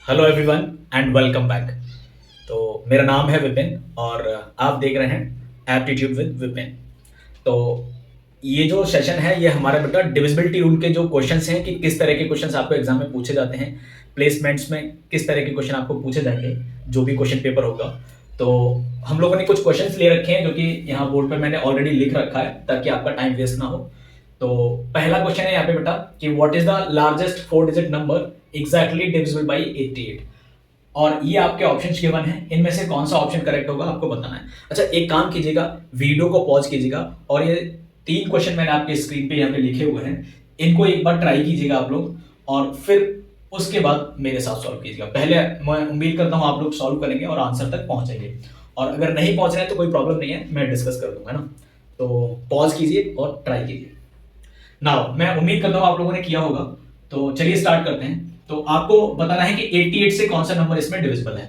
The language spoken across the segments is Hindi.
Hello everyone and welcome back. तो मेरा नाम है विपिन और आप देख रहे हैं एप्टीट्यूड विद विपिन। तो ये जो सेशन है ये हमारा बेटा डिविजिबिलिटी रूल के जो क्वेश्चंस हैं कि किस तरह के क्वेश्चंस आपको एग्जाम में पूछे जाते हैं, प्लेसमेंट्स में किस तरह के क्वेश्चन आपको पूछे जाएंगे, जो भी क्वेश्चन पेपर होगा। तो हम लोगों ने कुछ क्वेश्चंस ले रखे हैं जो कि यहाँ बोर्ड पर मैंने ऑलरेडी लिख रखा है ताकि आपका टाइम वेस्ट ना हो। तो पहला क्वेश्चन है यहाँ पे बेटा कि what is the largest 4 digit number exactly divisible by 88। और ये आपके ऑप्शंस गिवन है, इनमें से कौन सा ऑप्शन करेक्ट होगा आपको बताना है। अच्छा, एक काम कीजिएगा, वीडियो को पॉज कीजिएगा और ये 3 क्वेश्चन मैंने आपके स्क्रीन पे यहाँ पे लिखे हुए हैं, इनको एक बार ट्राई कीजिएगा आप लोग और फिर उसके बाद मेरे साथ सॉल्व कीजिएगा। पहले मैं उम्मीद करता हूँ आप लोग सॉल्व करेंगे और आंसर तक पहुंचेंगे, और अगर नहीं पहुंच रहे हैं तो कोई प्रॉब्लम नहीं है, मैं डिस्कस कर दूंगा ना। तो पॉज कीजिए और ट्राई कीजिए। नाउ मैं उम्मीद करता हूँ आप लोगों ने किया होगा। तो चलिए स्टार्ट करते हैं। तो आपको बताना है कि 88 से कौन सा नंबर इसमें डिविजिबल है।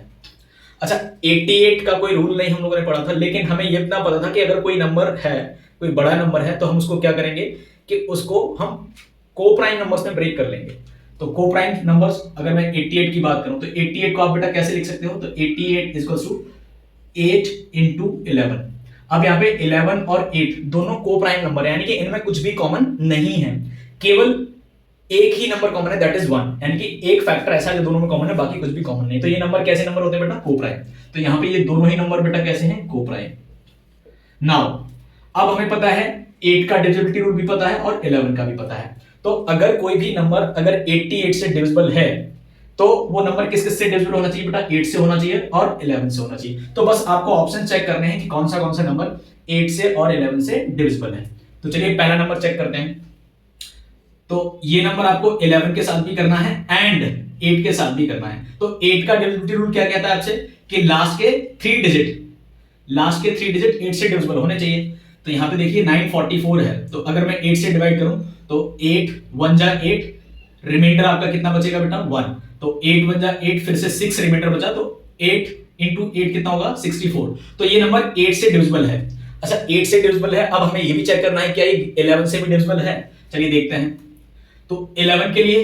अच्छा, 88 का कोई रूल नहीं हम लोगों ने पढ़ा था, लेकिन हमें ये इतना पता था कि अगर कोई नंबर है, कोई बड़ा नंबर है, तो हम उसको क्या करेंगे कि उसको हम को प्राइम नंबर्स में ब्रेक कर लेंगे। तो को प्राइम नंबर्स अगर मैं 88 की बात करूं तो 88 को आप बेटा कैसे लिख सकते हो, तो 88 इक्वल्स टू 8 इंटू 11। अब यहाँ पे 11 और 8 दोनों को प्राइम नंबर है, यानी कि इनमें कुछ भी कॉमन नहीं है, केवल एक ही नंबर कॉमन है, दैट इज 1। यानी कि एक फैक्टर ऐसा है जो दोनों में कॉमन है, बाकी कुछ भी कॉमन नहीं। तो ये नंबर कैसे नंबर होते हैं बेटा, को प्राइम। तो यहाँ पे ये दोनों ही नंबर बेटा कैसे हैं, को प्राइम। नाउ अब हमें पता है 8 का डिविजिबिलिटी रूल भी पता है और 11 का भी पता है। तो अगर कोई भी नंबर अगर 88 से डिविजिबल है तो वो नंबर किस किस से डिविजिबल होना चाहिए बेटा, 8 से होना चाहिए और 11 से होना चाहिए। तो बस आपको ऑप्शन चेक करने हैं कि कौन सा नंबर 8 से और 11 से डिविजिबल है। तो चलिए पहला नंबर चेक करते हैं। तो ये नंबर आपको 11 के साथ भी करना है एंड 8 के साथ भी करना है। तो 8 का डिविजिबिलिटी रूल क्या कहता है आपसे कि लास्ट के 3 डिजिट 8 से डिविजिबल होने चाहिए। तो यहां पे देखिए 944 है, तो अगर मैं 8 से डिवाइड करूं तो 8 1 जा 8, रिमाइंडर आपका कितना बचेगा बेटा 1। तो 8 1 जा 8, फिर से 6 रिमाइंडर बचा, तो 8 इंटू 8 कितना होगा 64। तो ये नंबर 8 से डिविजिबल है। अच्छा, 8 से डिविजिबल है, अब हमें ये भी चेक करना है क्या ये 11 से भी डिविजिबल है। चलिए देखते हैं। तो 11 के लिए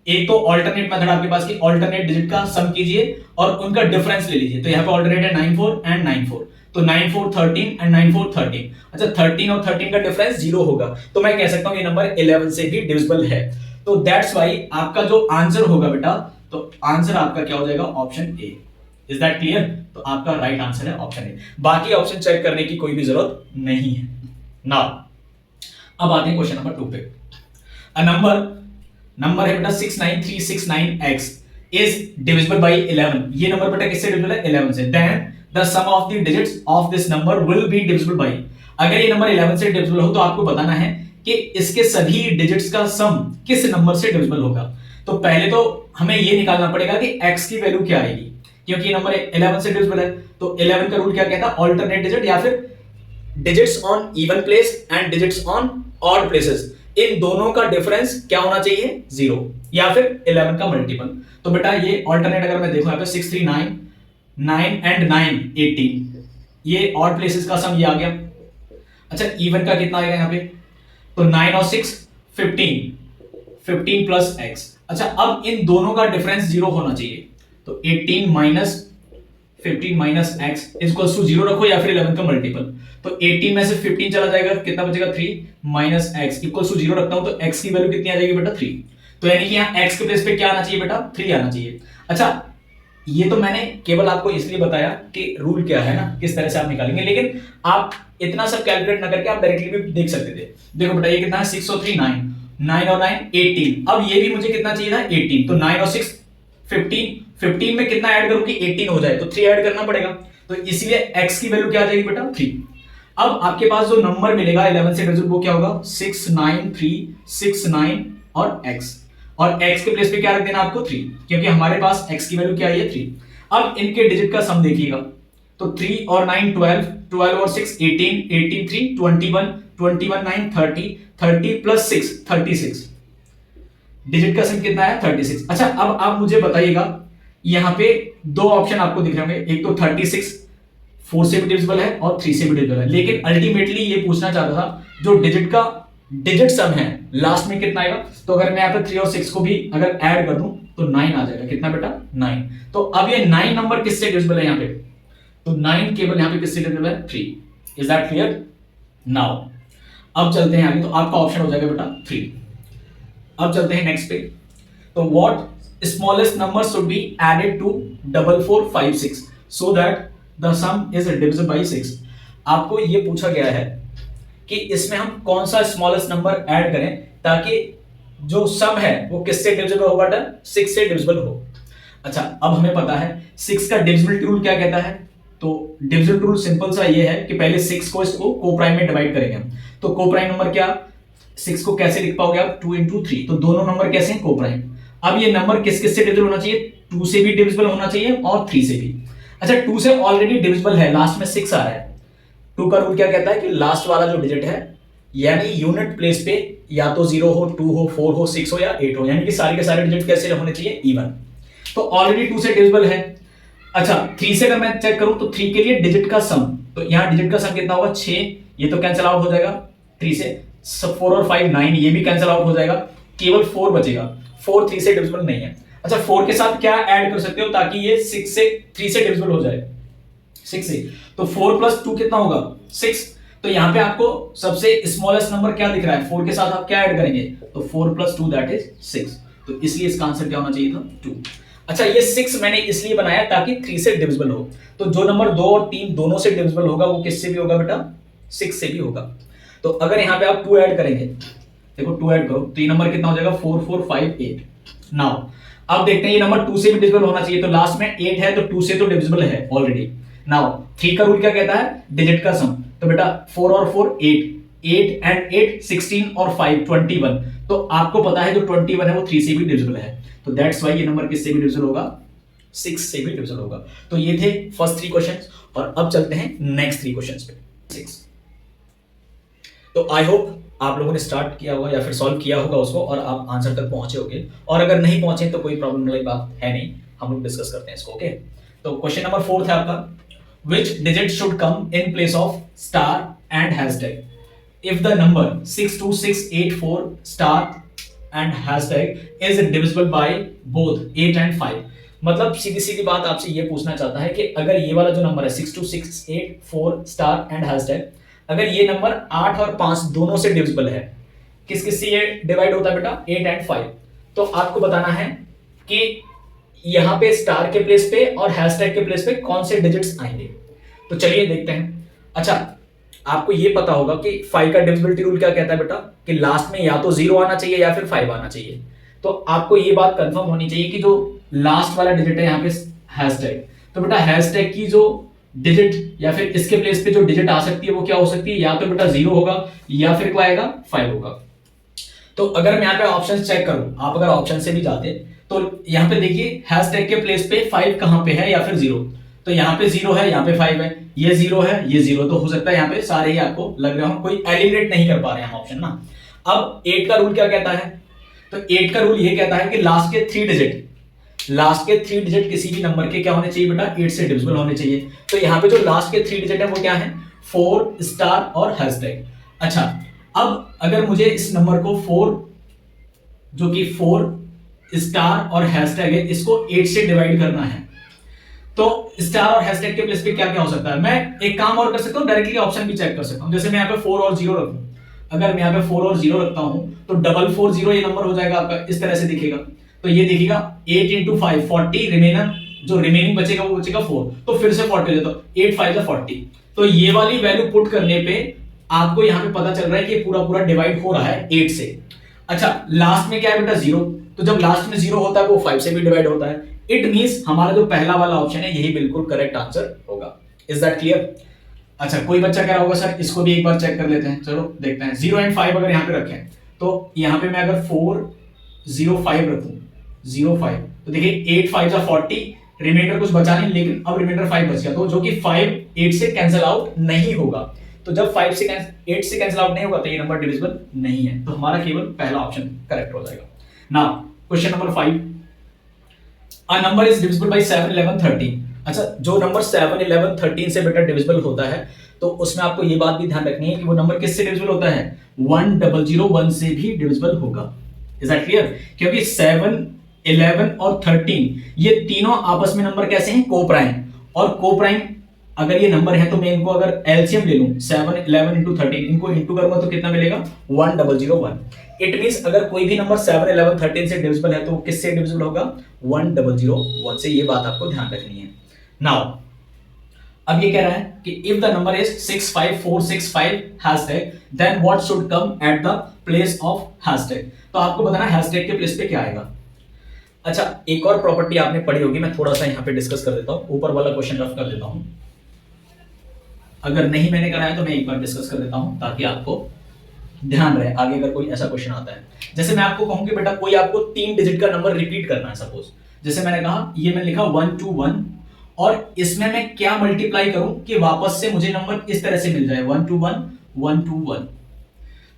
एक तो अल्टरनेट मेथड आपके पास की, अल्टरनेट डिजिट का सम कीजिए और उनका डिफरेंस ले लीजिए। तो यहाँ पे अल्टरनेट है 94 एंड 94, तो 94 13 एंड 94 13। अच्छा, 13 और 13 का डिफरेंस 0 होगा, तो मैं कह सकता हूं ये नंबर 11 से भी डिविजिबल है। तो दैट्स वाई आपका जो आंसर होगा बेटा, तो आंसर आपका क्या हो जाएगा, option A. Is that clear? तो आपका राइट आंसर है ऑप्शन ए, बाकी ऑप्शन चेक करने की कोई भी जरूरत नहीं है। नाउ अब आते हैं क्वेश्चन नंबर 2 पे। A नंबर है बेटा 69369x is divisible by 11। ये नंबर बेटा किससे डिविजिबल है, 11 से। Then the sum of the digits of this number will be divisible by। अगर ये नंबर 11 से डिविजिबल हो तो आपको बताना है कि इसके सभी डिजिट्स का सम किस नंबर से डिविजिबल होगा। तो पहले तो हमें ये निकालना पड़ेगा कि x की वैल्यू क्या आएगी, क्योंकि ये नंबर 11 से डिविजिबल है। तो 11 का रूल क्या कहता है, अल्टरनेट डिजिट या फिर digits on even place and digits on odd places, इन दोनों का डिफरेंस क्या होना चाहिए, 0 या फिर 11 का मल्टीपल। तो बेटा ये अल्टरनेट अगर मैं देखूं यहाँ पे 6 3 9 9 एंड 9 18, ये ऑड प्लेसेस का सम ये आ गया। अच्छा, इवन का कितना आएगा यहाँ पे, तो 9 और 6 15 प्लस x। अच्छा, अब इन दोनों का डिफरेंस 0 होना चाहिए। तो 18 minus 15 minus x equals to 0 रखो या फिर 11 का मल्टीपल। तो 18 में से 15 चला जाएगा, कितना बचेगा 3 माइनस x इक्वल्स टू 0 रखता हूं तो x की वैल्यू कितनी आ जाएगी बेटा 3। तो यानी कि यहां x के प्लेस पे क्या आना चाहिए बेटा, 3 आना चाहिए। अच्छा, ये तो मैंने केवल आपको इसलिए बताया कि रूल क्या है ना, किस तरह से आप निकालेंगे, लेकिन आप इतना सब कैलकुलेट ना करके आप डायरेक्टली भी देख सकते थे। देखो बेटा ये कितना है, 6 और 3 9, 9 और 9 18। अब ये भी मुझे कितना चाहिए था 18, तो 9 और 6 15 में कितना ऐड करूं कि 18 हो जाए, तो 3 ऐड करना पड़ेगा। तो इसलिए x की वैल्यू क्या आ जाएगी बेटा 3। अब आपके पास जो नंबर मिलेगा 11 से डिविजिबल वो क्या होगा, 69369 और x, और x के प्लेस पे क्या रख देना आपको 3, क्योंकि हमारे पास x की वैल्यू क्या है 3। अब इनके डिजिट का सम देखिएगा, तो 3 और 9 12, 12 और 6 18, 18 3 21, 21 9 30, 30 प्लस 6 36, डिजिट का सम कितना है 36। अच्छा, अब आप मुझे बताइएगा, यहां पे दो ऑप्शन आपको दिख रहे होंगे, एक तो 36 4 से भी डिविजिबल है और 3 से भी डिविजिबल है, लेकिन अल्टीमेटली ये पूछना चाहता था जो डिजिट का डिजिट सम है लास्ट में कितना आएगा। तो अगर मैं यहाँ पे 3 और 6 को भी अगर ऐड कर दूं तो 9 आ जाएगा। कितना बेटा? 9। तो अब ये 9 नंबर किससे डिविजिबल है यहाँ पे? तो 9 केवल यहाँ पे किससे डिविजिबल है? 3। Is that clear? नाउ अब चलते हैं आगे, तो आपका ऑप्शन हो जाएगा बेटा 3। अब चलते हैं नेक्स्ट पे। तो what smallest number should be added to 4456 so that the sum is divisible by 6। आपको ये पूछा गया है कि इसमें हम कौन सा स्मॉलेस्ट नंबर ऐड करें ताकि जो सम है वो किससे डिविजिबल होगा? 6 से डिविजिबल हो। अच्छा, अब हमें पता है 6 का डिविजिबिलिटी रूल क्या कहता है। तो डिविजिबिलिटी रूल सिंपल सा ये है कि पहले 6 को इसको कोप्राइम में डिवाइड करेंगे हम। तो कोप्राइम नंबर क्या? 6 को कैसे लिख पाओगे आप? 2 into 3। तो दोनों नंबर कैसे हैं? कोप्राइम। अब ये नंबर किस किस से डिविजिबल होना चाहिए? 2 से भी डिविजिबल होना चाहिए और 3 से भी। अच्छा, 2 से ऑलरेडी डिविजिबल है, लास्ट में 6 आ रहा है। 2 का रूल क्या कहता है कि लास्ट वाला जो डिजिट है यानी यूनिट प्लेस पे या तो 0 हो, 2 हो, 4 हो, 6 हो या 8 हो, यानी कि सारे के सारे डिजिट कैसे होने चाहिए? इवन। तो ऑलरेडी 2 से डिविजिबल है। अच्छा, 3 से अगर मैं चेक करूं तो 3 के लिए डिजिट का सम, तो यहां डिजिट का सम कितना होगा? 6। ये तो कैंसिल आउट हो जाएगा 3 से। 4 और 5 9, ये भी कैंसिल आउट हो जाएगा। केवल 4 बचेगा। 4 3 से डिविजिबल नहीं है। अच्छा, 4 के साथ क्या ऐड कर सकते हो ताकि ये 6 से 3 से डिविजिबल हो जाए? 6 से। तो 4 + 2 कितना होगा? 6। तो यहां पे आपको सबसे स्मॉलेस्ट नंबर क्या दिख रहा है? 4 के साथ आप क्या ऐड करेंगे? तो 4 + 2 दैट इज 6। तो इसलिए इसका आंसर क्या होना चाहिए था? 2। अच्छा, ये 6 मैंने इसलिए बनाया ताकि 3 से डिविजिबल हो। तो जो नंबर 2 और 3 दोनों से डिविजिबल होगा वो किससे भी होगा बेटा? 6 से भी होगा। तो अगर यहां पे आप 2 ऐड करेंगे, देखो 2 ऐड करो तो ये नंबर कितना हो जाएगा? 4 4 5 8। नाउ अब देखते हैं ये नंबर 2 से भी डिविजिबल होना चाहिए। तो लास्ट में 8 है तो 2 से तो डिविजिबल है ऑलरेडी। नाउ 3 का रूल क्या कहता है? डिजिट का सम। तो बेटा 4 और 4 8, 8 and 8 16 और 5 21। तो आपको पता है जो 21 है वो 3 से भी डिविजिबल है। तो दैट्स व्हाई ये नंबर किससे भी डिविजिबल होगा? 6 से भी डिविजिबल होगा। तो ये थे फर्स्ट 3 क्वेश्चंस और अब चलते हैं नेक्स्ट 3 क्वेश्चंस पे। 6। तो आई होप आप लोगों ने स्टार्ट किया होगा या फिर सॉल्व किया होगा उसको और आप आंसर तक पहुंचे होंगे, और अगर नहीं पहुंचे तो कोई प्रॉब्लम वाली बात है नहीं, हम लोग डिस्कस करते हैं इसको। ओके, तो क्वेश्चन नंबर 4 है आपका, which digit should come in place of star and hashtag if the number 62684 star and hashtag is divisible by both 8 and 5। मतलब सीधी सीधी बात आपसे ये पूछना चाहता है कि अगर ये वाला जो नंबर है 62684 स्टार एंड हैशटैग, अगर ये नंबर 8 और 5 दोनों से डिविजिबल है, किस किस से ये डिवाइड होता है बेटा? 8 and 5। तो आपको बताना है कि यहां पे स्टार के प्लेस पे और हैशटैग के प्लेस पे कौन से डिजिट्स आएंगे। तो चलिए देखते हैं। अच्छा, आपको ये पता होगा कि 5 का डिविजिबिलिटी रूल क्या कहता है बेटा? कि लास्ट में या तो 0 आना चाहिए या फिर 5 आना चाहिए। तो आपको ये बात कंफर्म होनी चाहिए कि जो लास्ट वाला डिजिट है यहाँ पे हैशटैग, तो बेटा हैशटैग की जो डिजिट या फिर इसके प्लेस पे जो डिजिट आ सकती है वो क्या हो सकती है? या तो बेटा 0 होगा या फिर क्या आएगा? 5 होगा। तो अगर मैं यहाँ पे ऑप्शन चेक करूं, आप अगर ऑप्शन से भी जाते तो यहाँ पे देखिए हैशटैग के प्लेस पे 5 कहां पे है या फिर 0। तो यहाँ पे 0 है, यहाँ पे 5 है, ये 0 है, ये 0। तो हो सकता है यहाँ पे सारे ही आपको लग रहे हो, कोई एलिमिनेट नहीं कर पा रहे हैं हम ऑप्शन ना। अब 8 का रूल क्या कहता है? तो 8 का रूल ये कहता है कि लास्ट के 3 डिजिट किसी भी नंबर के क्या होने चाहिए बेटा? 8 से डिविजिबल होने चाहिए। तो यहाँ पे जो लास्ट के 3 डिजिट है वो क्या है? 4 स्टार और हैशटैग। अच्छा, अब अगर मुझे इस नंबर को 4 जो कि 4 स्टार और हैशटैग है इसको 8 से डिवाइड करना है, तो स्टार और हैशटैग के प्लेस पे क्या क्या हो सकता है? मैं एक काम और कर सकता हूं, डायरेक्टली ऑप्शन भी चेक कर सकता हूं। जैसे मैं यहाँ पे 4 और 0 रखूं, अगर मैं यहाँ पे 4 और 0 रखता हूं तो 440 ये नंबर हो जाएगा आपका, इस तरह से दिखेगा। तो ये दिखेगा 8 into 5 40, रिमेनर जो रिमेनिंग बचेगा वो बचेगा 4। तो फिर से 40 हो जाता, 8 5 40। तो ये वाली वैल्यू पुट करने पे आपको यहाँ पे पता चल रहा है कि पूरा पूरा डिवाइड हो रहा है 8 से। अच्छा, लास्ट में क्या है बेटा? 0। तो जब लास्ट में 0 होता है वो 5 से भी डिवाइड होता है। इट मींस हमारा जो पहला वाला ऑप्शन है यही बिल्कुल करेक्ट आंसर होगा। Is that clear? अच्छा, कोई बच्चा कह रहा होगा सर इसको भी एक बार चेक कर लेते हैं। चलो देखते हैं। 0 and 5 अगर यहाँ पे रखें तो यहाँ पे मैं अगर 4 0 5 रखूं, 0 5, तो देखिए 8 5 40, रिमाइंडर कुछ बचा नहीं, लेकिन अब रिमाइंडर 5 बच गया, तो जो कि 5 8 से कैंसिल आउट नहीं होगा। तो जब 8 से कैंसिल आउट नहीं होगा तो ये नंबर डिविजिबल नहीं है। तो हमारा केवल पहला ऑप्शन करेक्ट हो जाएगा। Now question number 5, a number is divisible bye 7 11 13। अच्छा, जो नंबर 7 11 13 से बेटा डिविजिबल होता है तो उसमें आपको ये बात भी ध्यान रखनी है कि वो नंबर किससे डिविजिबल होता है? 1001 से भी डिविजिबल होगा। Is that clear? क्योंकि 7 11 और 13 ये तीनों आपस में नंबर कैसे हैं? को प्राइम। और को प्राइम अगर ये नंबर है तो मैं इनको अगर एलसीएम ले लूं 7 11 इंटू 13 इनको इंटू करूंगा तो कितना मिलेगा? 1001। इट मींस अगर कोई भी नंबर 7 11 13 से डिविजिबल है तो किससे डिविजिबल होगा? 1001 से। ये बात आपको ध्यान रखनी है। नाउ अब ये कह रहा है कि if the number is 65465 hashtag then what should come at the place of hashtag. तो आपको बताना हैशटैग के प्लेस पे क्या आएगा। अच्छा, एक और प्रॉपर्टी आपने पढ़ी होगी, मैं थोड़ा सा यहां पे डिस्कस कर देता हूं, ऊपर वाला क्वेश्चन रफ कर देता हूं। अगर नहीं मैंने कराया तो मैं एक बार डिस्कस कर देता हूं ताकि आपको ध्यान रहे आगे अगर कोई ऐसा क्वेश्चन आता है। जैसे मैं आपको कहूं कि बेटा कोई आपको 3 डिजिट का नंबर रिपीट करना है सपोज, जैसे मैंने कहा ये मैंने लिखा 121 और इसमें मैं क्या मल्टीप्लाई करूं कि वापस से मुझे नंबर इस तरह से मिल जाए 121 121।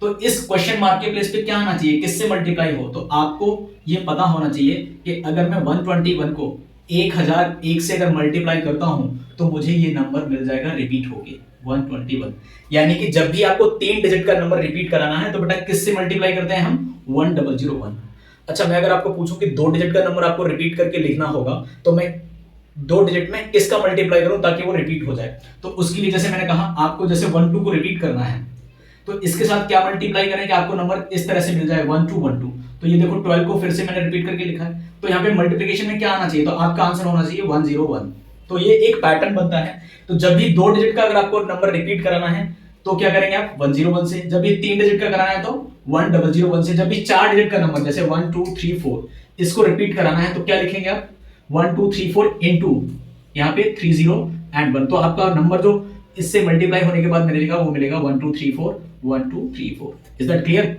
तो इस क्वेश्चन मार्क के प्लेस पे क्या आना चाहिए? किससे मल्टीप्लाई हो? तो आपको ये पता होना चाहिए कि अगर मैं 121 को 1001 से अगर मल्टीप्लाई करता हूं तो मुझे ये नंबर मिल जाएगा रिपीट होके 121। यानी कि जब भी आपको 3 डिजिट का नंबर रिपीट कराना है तो बेटा किससे मल्टीप्लाई करते हैं हम? 1001। अच्छा, मैं अगर आपको पूछूं कि 2 डिजिट का नंबर आपको रिपीट करके लिखना होगा तो मैं 2 डिजिट में किसका मल्टीप्लाई करूं ताकि वो रिपीट हो जाए? तो उसके लिए जैसे मैंने कहा आपको जैसे 12 को रिपीट करना है तो इसके साथ क्या मल्टीप्लाई करें कि आपको नंबर इस तरह से मिल जाए 1212। तो ये देखो 12 को फिर से मैंने रिपीट करके लिखा है तो यहाँ पे मल्टीप्लिकेशन में क्या आना चाहिए? तो आपका आंसर होना चाहिए 101। तो ये एक पैटर्न बनता है। तो जब भी 2 डिजिट का अगर आपको नंबर रिपीट कराना है तो क्या करेंगे आप? 101 से। जब भी 3 डिजिट का कराना है तो 1001 से। जब भी 4 डिजिट का नंबर जैसे 1 2 3 4 इसको रिपीट कराना है तो क्या लिखेंगे आप? 1 2 3 4 इनटू यहाँ पे 30 एंड 1। तो आपका नंबर जो इससे मल्टीप्लाई होने के बाद मिलेगा वो मिलेगा 1 2 3 4 1 2 3 4। Is that clear?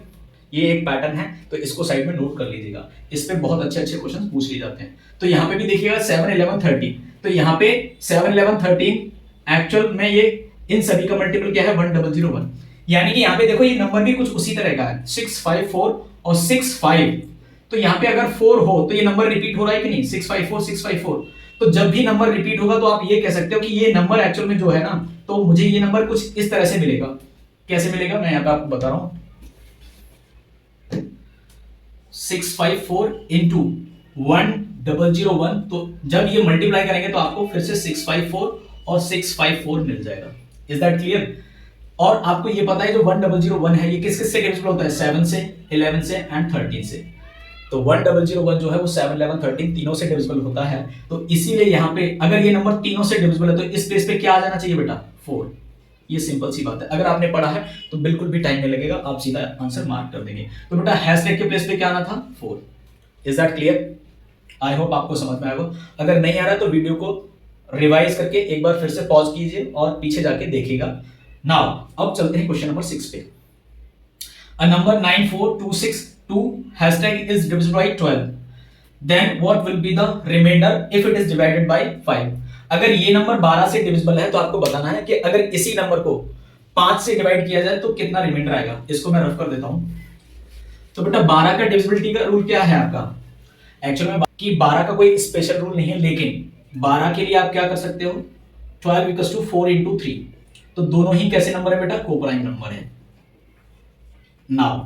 ये एक पैटर्न है तो इसको साइड में नोट कर लीजिएगा। इस पे बहुत अच्छे अच्छे क्वेश्चन पूछ लिए जाते हैं। तो यहाँ पे भी देखिएगा 7 11 13। तो यहाँ पे 7 11 13 एक्चुअल में ये इन सभी का मल्टीपल क्या है? 1001। यानी कि यहाँ पे देखो ये नंबर भी कुछ उसी तरह का है 654 और 65। तो यहाँ पे अगर 4 हो तो ये नंबर रिपीट हो रहा है कि नहीं? 654 654। तो जब भी नंबर रिपीट होगा तो आप ये कह सकते हो कि ये नंबर एक्चुअल में जो है ना तो मुझे ये नंबर कुछ इस तरह से मिलेगा। कैसे मिलेगा मैं यहाँ पे आपको बता रहा हूं। 654 इंटू 1001। तो जब ये मल्टीप्लाई करेंगे तो आपको फिर से 654 और 654 मिल जाएगा। Is that clear? और आपको ये पता है जो 1001 है ये किस किस से डिविजिबल होता है? 7 से 11 से एंड 13 से। तो 1001 जो है वो 7 11 13 तीनों से डिविजिबल होता है। तो इसीलिए यहाँ पे अगर ये नंबर तीनों से डिविजिबल है तो इस प्लेस पे क्या आ जाना चाहिए बेटा? 4। ये सिंपल सी बात है। अगर आपने पढ़ा है तो बिल्कुल भी टाइम नहीं लगेगा, आप सीधा आंसर मार्क कर देंगे। तो बेटा हैशटैग के प्लेस पे क्या आना था? 4। Is that clear? I hope आपको समझ में आएगा। अगर नहीं आ रहा तो वीडियो को रिवाइज करके एक बार फिर से पॉज कीजिए और पीछे जाके देखिएगा। नाउ अब चलते हैं क्वेश्चन नंबर 6 पे। A number 94262 hashtag is divisible by 12. Then what will be the remainder if it is divided by 5? अगर ये नंबर 12 से डिविजिबल है तो आपको बताना है कि अगर इसी नंबर को 5 से डिवाइड किया जाए तो कितना रिमाइंडर आएगा। इसको मैं रफ कर देता हूं। तो बेटा 12 का डिविजिबिलिटी का रूल क्या है आपका? एक्चुअल में कि 12 का कोई स्पेशल रूल नहीं है, लेकिन 12 के लिए आप क्या कर सकते हो? 12 इक्वल्स टू 4 इंटू 3। तो दोनों ही कैसे नंबर है बेटा? कोप्राइम नंबर है। नाउ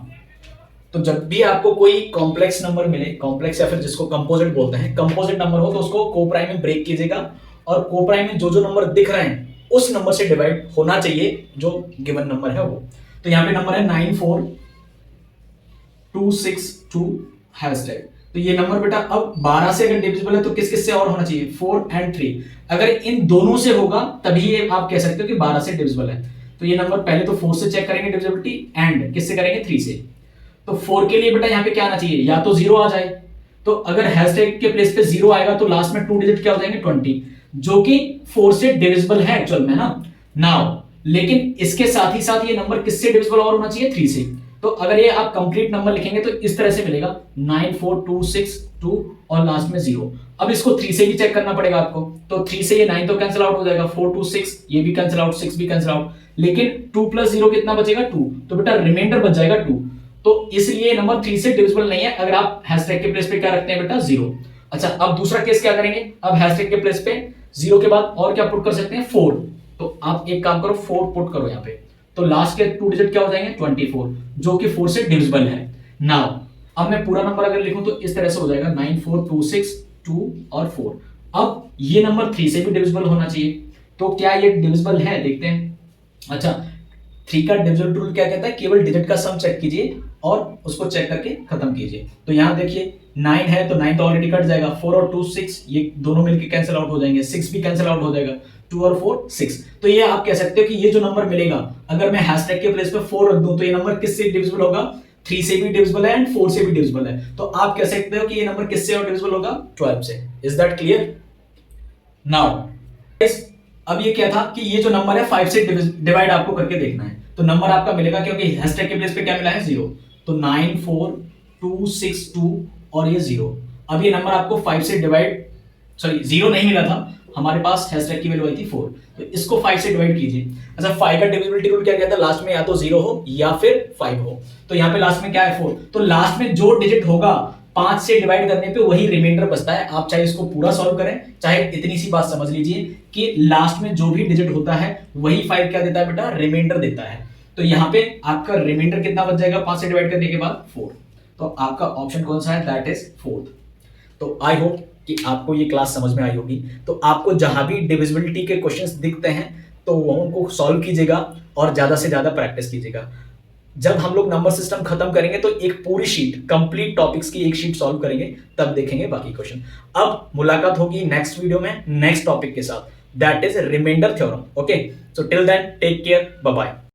तो जब भी आपको कोई कॉम्प्लेक्स नंबर मिले, कॉम्प्लेक्स या फिर जिसको कंपोजिट बोलते हैं, कंपोजिट नंबर हो तो उसको कोप्राइम में ब्रेक कीजिएगा और कोप्राइम में जो जो नंबर दिख रहे हैं उस नंबर से डिवाइड होना चाहिए जो गिवन नंबर है वो। तो यहां पे नंबर है 94262 हैशटैग। तो ये नंबर बेटा अब 12 से अगर डिविजिबल है तो किस किस से और होना चाहिए? 4 एंड 3। अगर इन दोनों से होगा तभी ये आप कह सकते हो कि 12 से डिविजिबल है। तो ये नंबर पहले तो 4 से चेक करेंगे डिविजिबिलिटी एंड किससे करेंगे? 3 से। तो 4 के लिए बेटा यहाँ पे क्या आना चाहिए? या तो 0 आ जाए, तो अगर हैशटैग के प्लेस पे 0 आएगा तो लास्ट में 2 डिजिट क्या हो जाएंगे? 20, जो कि 4 से डिविजिबल है एक्चुअल में ना। नाउ लेकिन इसके साथ ही साथ ये नंबर किससे डिविजिबल और होना चाहिए? 3 से। तो अगर ये आप कंप्लीट नंबर लिखेंगे तो इस तरह से मिलेगा 94262 और लास्ट में 0। अब इसको 3 से भी चेक करना पड़ेगा आपको। तो 3 से ये 9 तो कैंसिल आउट हो जाएगा, 4 2 6 ये भी कैंसिल आउट, 6 भी कैंसिल आउट, लेकिन 2 प्लस 0 कितना बचेगा? 2। तो बेटा रिमाइंडर बच जाएगा 2। तो इसलिए नंबर 3 से डिविजिबल नहीं है अगर आप हैशटैग के प्लेस पे क्या रखते हैं बेटा? 0। अच्छा अब दूसरा केस क्या करेंगे? अब हैशटैग के प्लेस पे 0 के बाद और क्या पुट कर सकते हैं? 4। तो आप एक काम करो 4 पुट करो यहाँ पे, तो लास्ट के 2 डिजिट क्या हो जाएंगे? 24, जो कि 4 से डिविजिबल है। नाउ अब मैं पूरा नंबर अगर लिखूं तो इस तरह से हो जाएगा 9 4 2 6 2 और 4। अब ये नंबर 3 से भी डिविजिबल होना चाहिए, तो क्या ये डिविजिबल है देखते हैं। अच्छा, 3 का डिविजिबल रूल क्या कहता है, केवल डिजिट का सम चेक कीजिए और उसको चेक करके खत्म कीजिए। तो यहां देखिए 9 है तो 9 तो ऑलरेडी कट जाएगा, 4 और 2 6, ये दोनों मिलके कैंसिल आउट हो जाएंगे, 6 भी कैंसिल आउट हो जाएगा, 2 और 4 6। तो ये आप कह सकते हो कि ये जो नंबर मिलेगा, अगर मैं हैशटैग के प्लेस पे 4 रख दूं तो ये नंबर किससे डिविजिबल होगा, 3 से भी डिविजिबल है एंड 4 से भी डिविजिबल है। तो आप कह सकते हो कि ये नंबर किससे और डिविजिबल होगा, 12 से। Is that clear? नाउ अब ये क्या था कि ये जो नंबर है 5 से डिवाइड आपको करके देखना है, तो नंबर आपका मिलेगा क्योंकि हैशटैग के प्लेस पे क्या मिला है, 0, तो 9 4 2 6 2 और ये 0। अब ये नंबर आपको 5 से डिवाइड, सॉरी 0 नहीं मिला था, हमारे पास हैशटैग की वैल्यू आई थी 4, तो इसको 5 से डिवाइड कीजिए। अच्छा, 5 का डिविजिबिलिटी रूल क्या कहता है, लास्ट में या तो 0 हो या फिर 5 हो, तो यहाँ पे लास्ट में क्या है 4, तो लास्ट में जो डिजिट होगा 5 से डिवाइड करने पे वही रिमाइंडर बचता है। आप चाहे इसको पूरा सॉल्व करें, चाहे इतनी सी बात समझ लीजिए कि लास्ट में जो भी डिजिट होता है वही 5 क्या देता है बेटा, रिमाइंडर देता है। तो यहाँ पे आपका रिमाइंडर कितना बच जाएगा 5 से डिवाइड करने के बाद, 4। तो आपका ऑप्शन कौन सा है, दैट इज 4। तो आई होप कि आपको ये क्लास समझ में आई होगी। तो आपको जहां भी डिविजिबिलिटी के क्वेश्चंस दिखते हैं तो उनको सॉल्व कीजिएगा और ज्यादा से ज्यादा प्रैक्टिस कीजिएगा। जब हम लोग नंबर सिस्टम खत्म करेंगे तो एक पूरी शीट, कंप्लीट टॉपिक्स की एक शीट सॉल्व करेंगे, तब देखेंगे बाकी क्वेश्चन। अब मुलाकात होगी नेक्स्ट वीडियो में नेक्स्ट टॉपिक के साथ, that is remainder theorem. Okay, so till then take care, bye bye.